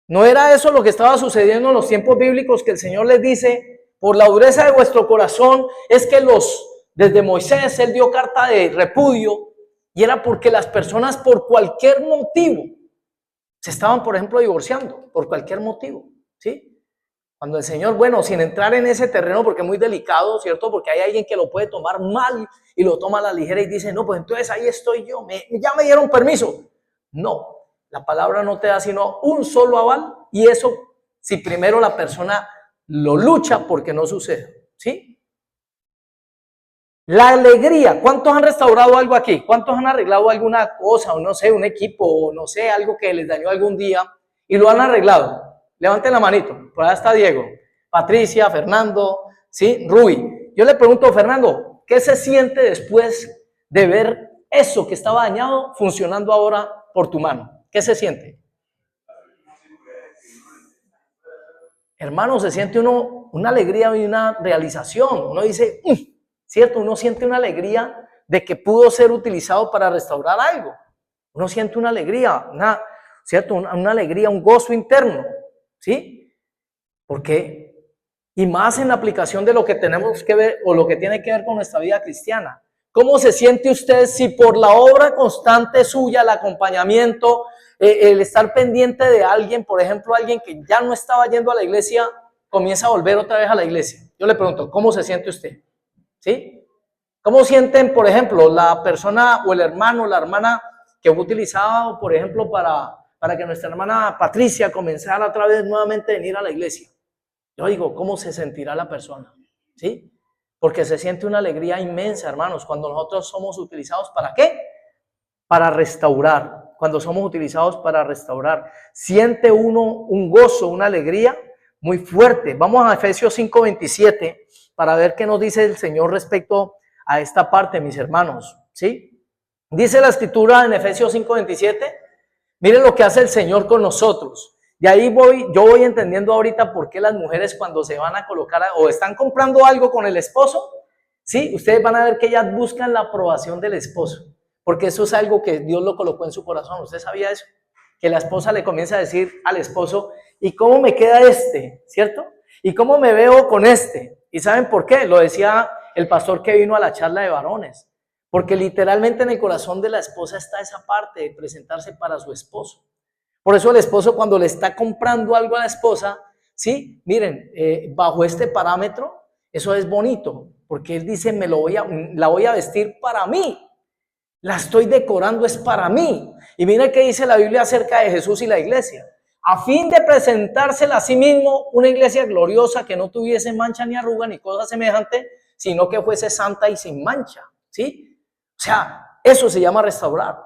¿No era eso lo que estaba sucediendo en los tiempos bíblicos, que el Señor les dice, por la dureza de vuestro corazón, es que desde Moisés, Él dio carta de repudio, y era porque las personas por cualquier motivo se estaban, por ejemplo, divorciando, por cualquier motivo, ¿sí? Cuando el Señor, bueno, sin entrar en ese terreno, porque es muy delicado, ¿cierto? Porque hay alguien que lo puede tomar mal y lo toma a la ligera y dice, no, pues entonces ahí estoy yo, ya me dieron permiso. No, la palabra no te da sino un solo aval, y eso si primero la persona lo lucha porque no sucede, ¿sí? La alegría, ¿cuántos han restaurado algo aquí? ¿Cuántos han arreglado alguna cosa, o no sé, un equipo, o no sé, algo que les dañó algún día y lo han arreglado? Levanten la manito, por allá está Diego, Patricia, Fernando, ¿sí? Rui. Yo le pregunto, Fernando, ¿qué se siente después de ver eso que estaba dañado funcionando ahora por tu mano? ¿Qué se siente? Hermano, se siente uno una alegría y una realización. Uno dice, ¿cierto? Uno siente una alegría de que pudo ser utilizado para restaurar algo. Uno siente una alegría, ¿cierto? Una alegría, un gozo interno, ¿sí? Porque, y más en la aplicación de lo que tenemos que ver o lo que tiene que ver con nuestra vida cristiana. ¿Cómo se siente usted si por la obra constante suya, el acompañamiento, el estar pendiente de alguien, por ejemplo, alguien que ya no estaba yendo a la iglesia, comienza a volver otra vez a la iglesia? Yo le pregunto, ¿cómo se siente usted? ¿Sí? ¿Cómo sienten, por ejemplo, la persona o el hermano, la hermana que fue utilizado, por ejemplo, para que nuestra hermana Patricia comenzara otra vez nuevamente a venir a la iglesia? Yo digo, ¿cómo se sentirá la persona? ¿Sí? Porque se siente una alegría inmensa, hermanos, cuando nosotros somos utilizados ¿para qué? Para restaurar. Cuando somos utilizados para restaurar, siente uno un gozo, una alegría muy fuerte. Vamos a Efesios 5:27 para ver qué nos dice el Señor respecto a esta parte, mis hermanos, ¿sí? Dice la escritura en Efesios 5:27, miren lo que hace el Señor con nosotros. De ahí yo voy entendiendo ahorita por qué las mujeres cuando se van a colocar o están comprando algo con el esposo, ¿sí? Ustedes van a ver que ellas buscan la aprobación del esposo, porque eso es algo que Dios lo colocó en su corazón. ¿Usted sabía eso? Que la esposa le comienza a decir al esposo, ¿y cómo me queda este? ¿Cierto? ¿Y cómo me veo con este? ¿Y saben por qué? Lo decía el pastor que vino a la charla de varones. Porque literalmente en el corazón de la esposa está esa parte de presentarse para su esposo. Por eso el esposo, cuando le está comprando algo a la esposa, ¿sí? Miren, bajo este parámetro, eso es bonito, porque él dice, la voy a vestir para mí. La estoy decorando, es para mí. Y mira qué dice la Biblia acerca de Jesús y la iglesia. A fin de presentársela a sí mismo una iglesia gloriosa que no tuviese mancha ni arruga ni cosa semejante, sino que fuese santa y sin mancha, ¿sí? O sea, eso se llama restaurar.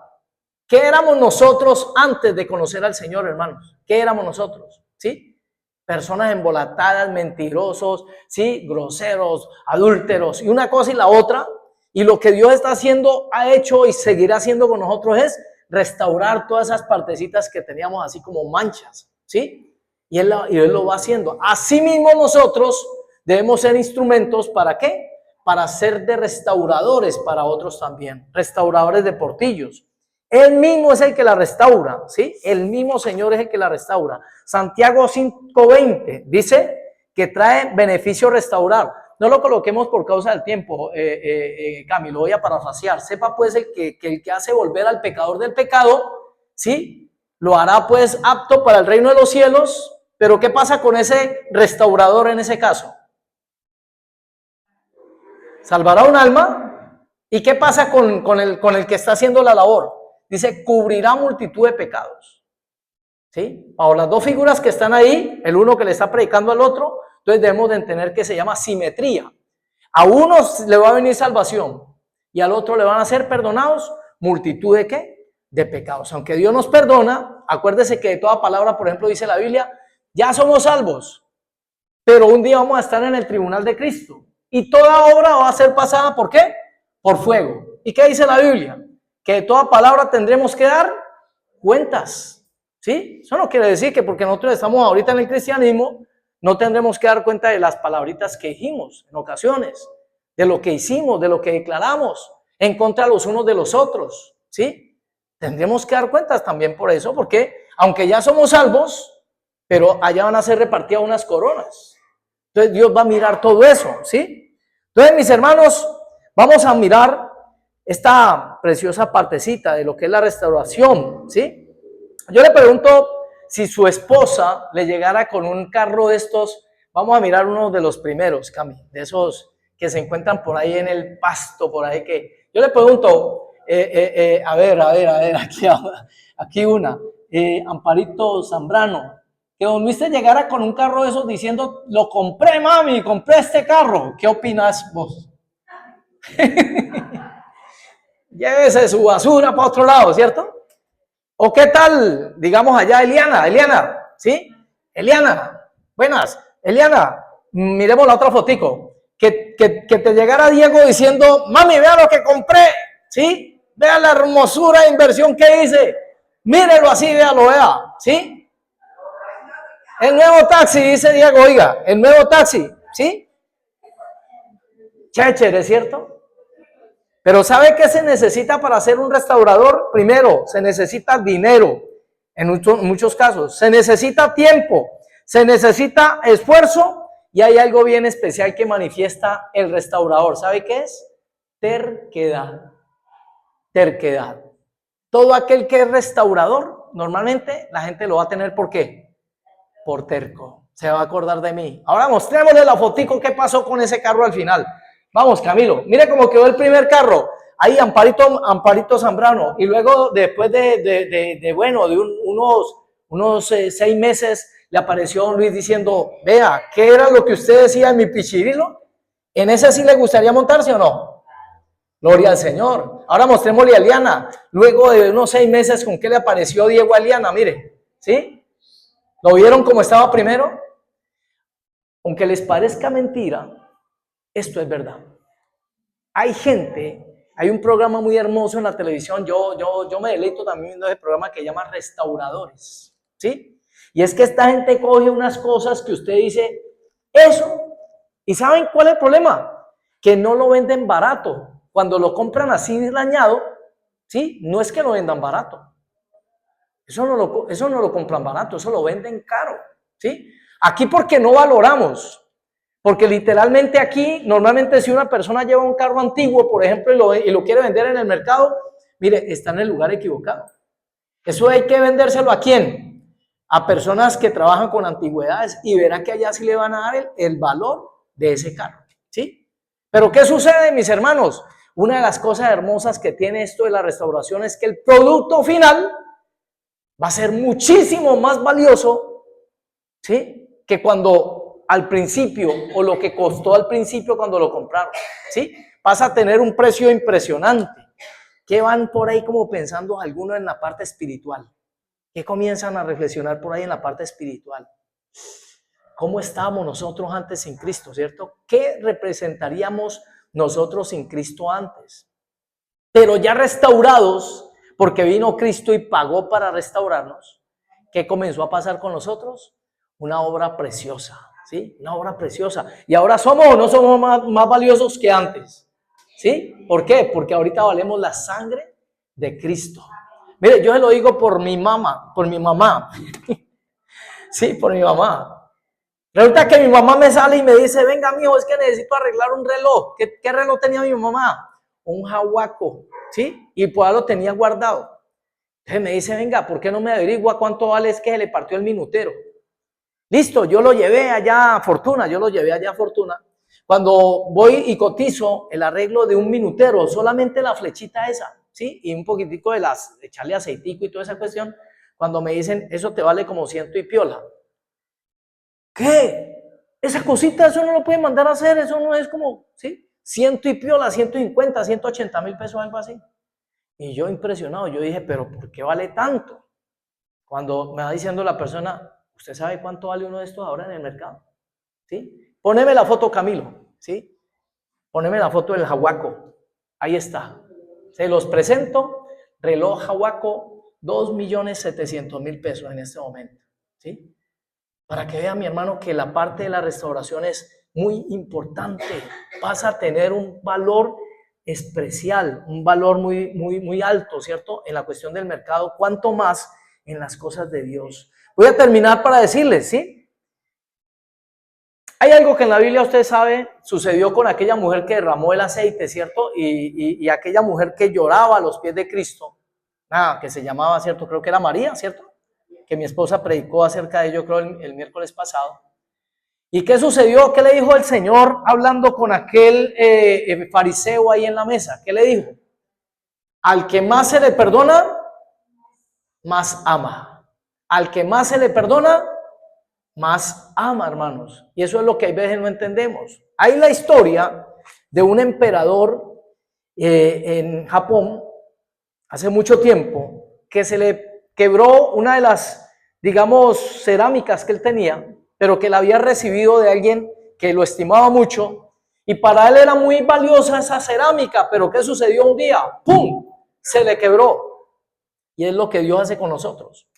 ¿Qué éramos nosotros antes de conocer al Señor, hermanos? ¿Qué éramos nosotros? ¿Sí? Personas embolatadas, mentirosos, ¿sí? Groseros, adúlteros, y una cosa y la otra. Y lo que Dios está haciendo, ha hecho y seguirá haciendo con nosotros es restaurar todas esas partecitas que teníamos así como manchas, ¿sí? Y Él lo va haciendo. Asimismo nosotros debemos ser instrumentos, ¿para qué? Para ser de restauradores para otros también, restauradores de portillos. Él mismo es el que la restaura, ¿sí? El mismo Señor es el que la restaura. Santiago 5:20 dice que trae beneficio restaurar. No lo coloquemos por causa del tiempo, Cami, lo voy a parafrasear. Sepa pues que el que hace volver al pecador del pecado, ¿sí? Lo hará pues apto para el reino de los cielos. Pero ¿qué pasa con ese restaurador en ese caso? Salvará un alma. ¿Y qué pasa con el que está haciendo la labor? Dice, cubrirá multitud de pecados. ¿Sí? Ahora, las dos figuras que están ahí, el uno que le está predicando al otro, entonces debemos de entender que se llama simetría. A uno le va a venir salvación y al otro le van a ser perdonados multitud de ¿qué? De pecados. Aunque Dios nos perdona, acuérdese que de toda palabra, por ejemplo, dice la Biblia, ya somos salvos, pero un día vamos a estar en el tribunal de Cristo y toda obra va a ser pasada ¿por qué? Por fuego. ¿Y qué dice la Biblia? Que de toda palabra tendremos que dar cuentas, ¿sí? Eso no quiere decir que porque nosotros estamos ahorita en el cristianismo no tendremos que dar cuenta de las palabritas que dijimos en ocasiones, de lo que hicimos, de lo que declaramos en contra los unos de los otros, ¿sí? Tendremos que dar cuentas también por eso, porque aunque ya somos salvos, pero allá van a ser repartidas unas coronas. Entonces Dios va a mirar todo eso, ¿sí? Entonces, mis hermanos, vamos a mirar esta preciosa partecita de lo que es la restauración, ¿sí? Yo le pregunto si su esposa le llegara con un carro de estos, vamos a mirar uno de los primeros, Cami, de esos que se encuentran por ahí en el pasto, por ahí que... Yo le pregunto, a ver, aquí una, Amparito Zambrano, que don Luis te llegara con un carro de esos diciendo, lo compré, mami, compré este carro. ¿Qué opinas vos? Llévese su basura para otro lado, ¿cierto? ¿O qué tal, digamos allá, Eliana, ¿sí? Eliana, buenas. Eliana, miremos la otra fotico. Que te llegara Diego diciendo, mami, vea lo que compré, ¿sí? Vea la hermosura de inversión que hice. Mírelo así, véalo, vea, ¿sí? El nuevo taxi, dice Diego, oiga, el nuevo taxi, ¿sí? Chéchere, ¿cierto? Pero ¿sabe qué se necesita para ser un restaurador? Primero, se necesita dinero, en muchos casos. Se necesita tiempo, se necesita esfuerzo y hay algo bien especial que manifiesta el restaurador. ¿Sabe qué es? Terquedad. Terquedad. Todo aquel que es restaurador, normalmente la gente lo va a tener, ¿por qué? Por terco. Se va a acordar de mí. Ahora mostrémosle la fotico qué pasó con ese carro al final. Vamos, Camilo, mire cómo quedó el primer carro. Ahí Amparito Zambrano. Y luego, después de unos 6 meses, le apareció don Luis diciendo, vea, ¿qué era lo que usted decía en mi pichirilo? ¿En ese sí le gustaría montarse o no? Gloria al Señor. Ahora mostrémosle a Eliana. Luego de unos 6 meses, ¿con qué le apareció Diego a Eliana? Mire, ¿sí? ¿Lo vieron como estaba primero? Aunque les parezca mentira, esto es verdad. Hay un programa muy hermoso en la televisión, yo me deleito también viendo ese programa que se llama Restauradores, ¿sí? Y es que esta gente coge unas cosas que usted dice, eso, ¿y saben cuál es el problema? Que no lo venden barato. Cuando lo compran así dañado, ¿sí? No es que lo vendan barato. Eso no lo compran barato, eso lo venden caro, ¿sí? Aquí porque no valoramos. Porque literalmente aquí, normalmente si una persona lleva un carro antiguo, por ejemplo, y lo quiere vender en el mercado, mire, está en el lugar equivocado. Eso hay que vendérselo ¿a quién? A personas que trabajan con antigüedades y verá que allá sí le van a dar el valor de ese carro, ¿sí? Pero ¿qué sucede, mis hermanos? Una de las cosas hermosas que tiene esto de la restauración es que el producto final va a ser muchísimo más valioso, ¿sí? Que cuando al principio o lo que costó al principio cuando lo compraron, ¿sí? Pasa a tener un precio impresionante. ¿Qué van por ahí como pensando algunos en la parte espiritual? ¿Qué comienzan a reflexionar por ahí en la parte espiritual? ¿Cómo estábamos nosotros antes sin Cristo, cierto? ¿Qué representaríamos nosotros sin Cristo antes? Pero ya restaurados, porque vino Cristo y pagó para restaurarnos, ¿qué comenzó a pasar con nosotros? Una obra preciosa. ¿Sí? Una obra preciosa. Y ahora somos o no somos más valiosos que antes. ¿Sí? ¿Por qué? Porque ahorita valemos la sangre de Cristo. Mire, yo se lo digo por mi mamá, sí, por mi mamá. Resulta que mi mamá me sale y me dice, venga, mijo, es que necesito arreglar un reloj. ¿Qué reloj tenía mi mamá? Un Hawaco, ¿sí? Y pues lo tenía guardado. Entonces me dice, venga, ¿por qué no me averigua cuánto vale? Es que se le partió el minutero. Listo, yo lo llevé allá a Fortuna, Cuando voy y cotizo el arreglo de un minutero, solamente la flechita esa, ¿sí? Y un poquitico de echarle aceitico y toda esa cuestión. Cuando me dicen, eso te vale como 100 y piola. ¿Qué? Esa cosita, eso no lo pueden mandar a hacer, eso no es como, ¿sí? 100 y piola, 150, 180,000 pesos, algo así. Y yo impresionado, yo dije, pero ¿por qué vale tanto? Cuando me va diciendo la persona, ¿usted sabe cuánto vale uno de estos ahora en el mercado? ¿Sí? Poneme la foto, Camilo, ¿sí? Poneme la foto del Hawaco, ahí está. Se los presento, reloj Hawaco, 2.700.000 pesos en este momento, ¿sí? Para que vea, mi hermano, que la parte de la restauración es muy importante. Pasa a tener un valor especial, un valor muy alto, ¿cierto? En la cuestión del mercado, cuanto más en las cosas de Dios. Voy a terminar para decirles, ¿sí? Hay algo que en la Biblia, usted sabe, sucedió con aquella mujer que derramó el aceite, ¿cierto? Y aquella mujer que lloraba a los pies de Cristo, que se llamaba, ¿cierto? Creo que era María, ¿cierto? Que mi esposa predicó acerca de ello, creo, el miércoles pasado. ¿Y qué sucedió? ¿Qué le dijo el Señor hablando con aquel fariseo ahí en la mesa? ¿Qué le dijo? Al que más se le perdona, más ama. Al que más se le perdona, más ama, hermanos. Y eso es lo que a veces no entendemos. Hay la historia de un emperador en Japón, hace mucho tiempo, que se le quebró una de las, digamos, cerámicas que él tenía, pero que la había recibido de alguien que lo estimaba mucho, y para él era muy valiosa esa cerámica, pero ¿qué sucedió un día? ¡Pum! Se le quebró. Y es lo que Dios hace con nosotros.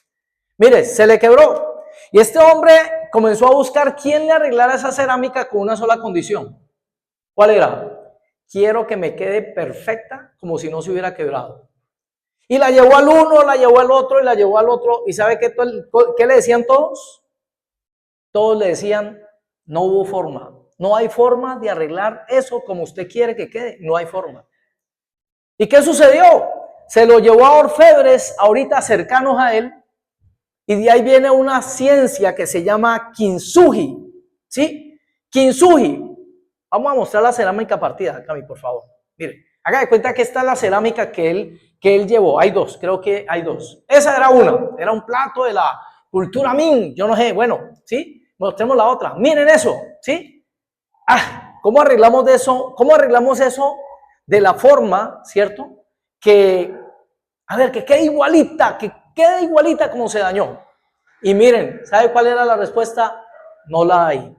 Mire, se le quebró. Y este hombre comenzó a buscar quién le arreglara esa cerámica con una sola condición. ¿Cuál era? Quiero que me quede perfecta como si no se hubiera quebrado. Y la llevó al uno, la llevó al otro y la llevó al otro. ¿Y sabe qué le decían todos? Todos le decían, no hubo forma. No hay forma de arreglar eso como usted quiere que quede. No hay forma. ¿Y qué sucedió? Se lo llevó a orfebres ahorita cercanos a él. Y de ahí viene una ciencia que se llama kintsugi. ¿Sí? Kintsugi. Vamos a mostrar la cerámica partida, Cami, por favor. Mire, haga de cuenta que esta es la cerámica que él llevó. Hay dos, creo que hay dos. Esa era una, era un plato de la cultura Min. Yo no sé, bueno, ¿sí? Mostremos la otra. Miren eso, ¿sí? ¿Cómo arreglamos de eso? ¿Cómo arreglamos eso de la forma, ¿cierto? Que quede igualita como se dañó. Y miren, ¿sabe cuál era la respuesta? No la hay.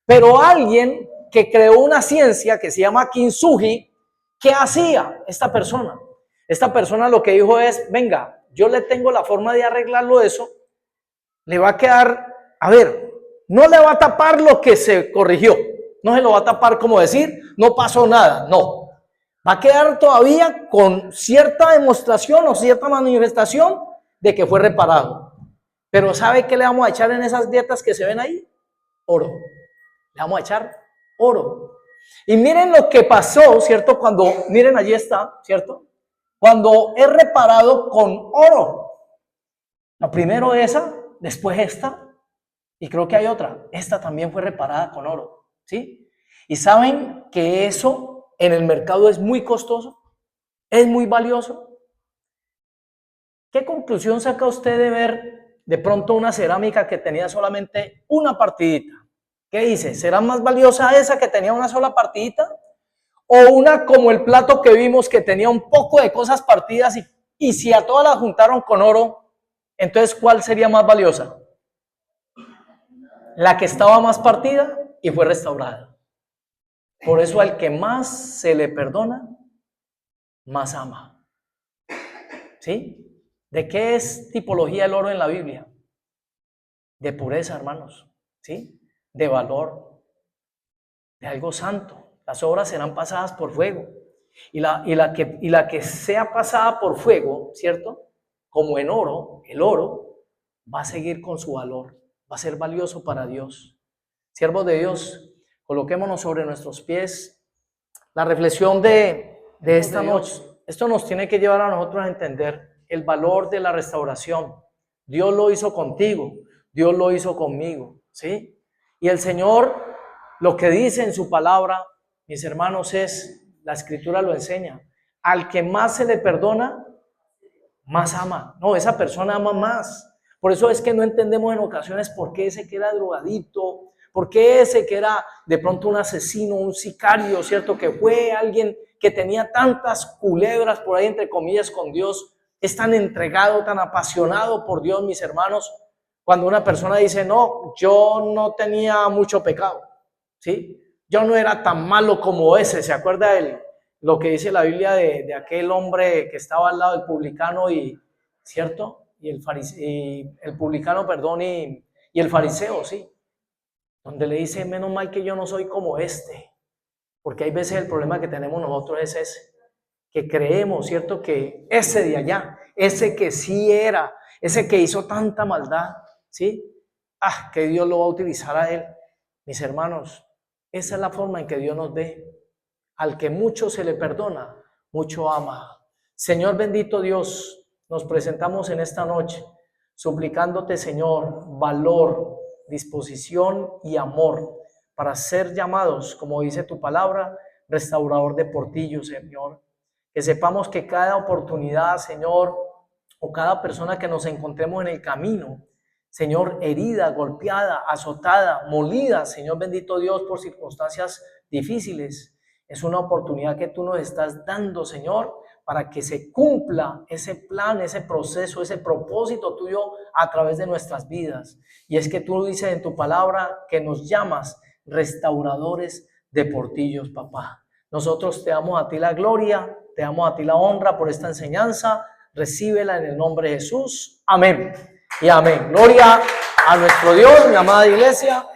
Pero alguien que creó una ciencia que se llama kintsugi, ¿qué hacía esta persona? Esta persona lo que dijo es, venga, yo le tengo la forma de arreglarlo eso, le va a quedar, no le va a tapar lo que se corrigió, no se lo va a tapar como decir, no pasó nada, no. Va a quedar todavía con cierta demostración o cierta manifestación de que fue reparado. Pero ¿sabe qué le vamos a echar en esas dietas que se ven ahí? Oro. Le vamos a echar oro. Y miren lo que pasó, ¿cierto? Miren, allí está, ¿cierto? Cuando es reparado con oro. La primero esa, después esta, y creo que hay otra. Esta también fue reparada con oro, ¿sí? Y saben que eso en el mercado es muy costoso, es muy valioso. ¿Qué conclusión saca usted de ver de pronto una cerámica que tenía solamente una partidita? ¿Qué dice? ¿Será más valiosa esa que tenía una sola partidita? ¿O una como el plato que vimos que tenía un poco de cosas partidas y si a todas las juntaron con oro, entonces ¿cuál sería más valiosa? La que estaba más partida y fue restaurada. Por eso al que más se le perdona, más ama. ¿Sí? ¿De qué es tipología el oro en la Biblia? De pureza, hermanos. ¿Sí? De valor, de algo santo. Las obras serán pasadas por fuego. Y la que sea pasada por fuego, ¿cierto? como en oro, el oro va a seguir con su valor, va a ser valioso para Dios. Siervos de Dios, coloquémonos sobre nuestros pies. La reflexión de esta noche, esto nos tiene que llevar a nosotros a entender el valor de la restauración. Dios lo hizo contigo, Dios lo hizo conmigo, ¿sí? Y el Señor, lo que dice en su palabra, mis hermanos, la Escritura lo enseña, al que más se le perdona, más ama. No, esa persona ama más. Por eso es que no entendemos en ocasiones por qué ese que era drogadicto, por qué ese que era de pronto un asesino, un sicario, ¿cierto? Que fue alguien que tenía tantas culebras por ahí, entre comillas, con Dios, es tan entregado, tan apasionado por Dios, mis hermanos. Cuando una persona dice, no, yo no tenía mucho pecado, ¿sí? Yo no era tan malo como ese. ¿Se acuerda lo que dice la Biblia de aquel hombre que estaba al lado del publicano ¿cierto? Y el publicano, perdón, y el fariseo, sí. Donde le dice, menos mal que yo no soy como este. Porque hay veces el problema que tenemos nosotros es ese, que creemos, ¿cierto? Que ese de allá, ese que sí era, ese que hizo tanta maldad, ¿sí? Que Dios lo va a utilizar a él. Mis hermanos, esa es la forma en que Dios nos ve. Al que mucho se le perdona, mucho ama. Señor bendito Dios, nos presentamos en esta noche, suplicándote, Señor, valor, disposición y amor para ser llamados, como dice tu palabra, restaurador de portillos, Señor. Que sepamos que cada oportunidad, Señor, o cada persona que nos encontremos en el camino, Señor, herida, golpeada, azotada, molida, Señor bendito Dios, por circunstancias difíciles, es una oportunidad que tú nos estás dando, Señor, para que se cumpla ese plan, ese proceso, ese propósito tuyo a través de nuestras vidas. Y es que tú dices en tu palabra que nos llamas restauradores de portillos, papá. Nosotros te damos a ti la gloria, te damos a ti la honra por esta enseñanza. Recíbela en el nombre de Jesús. Amén y amén. Gloria a nuestro Dios, mi amada iglesia.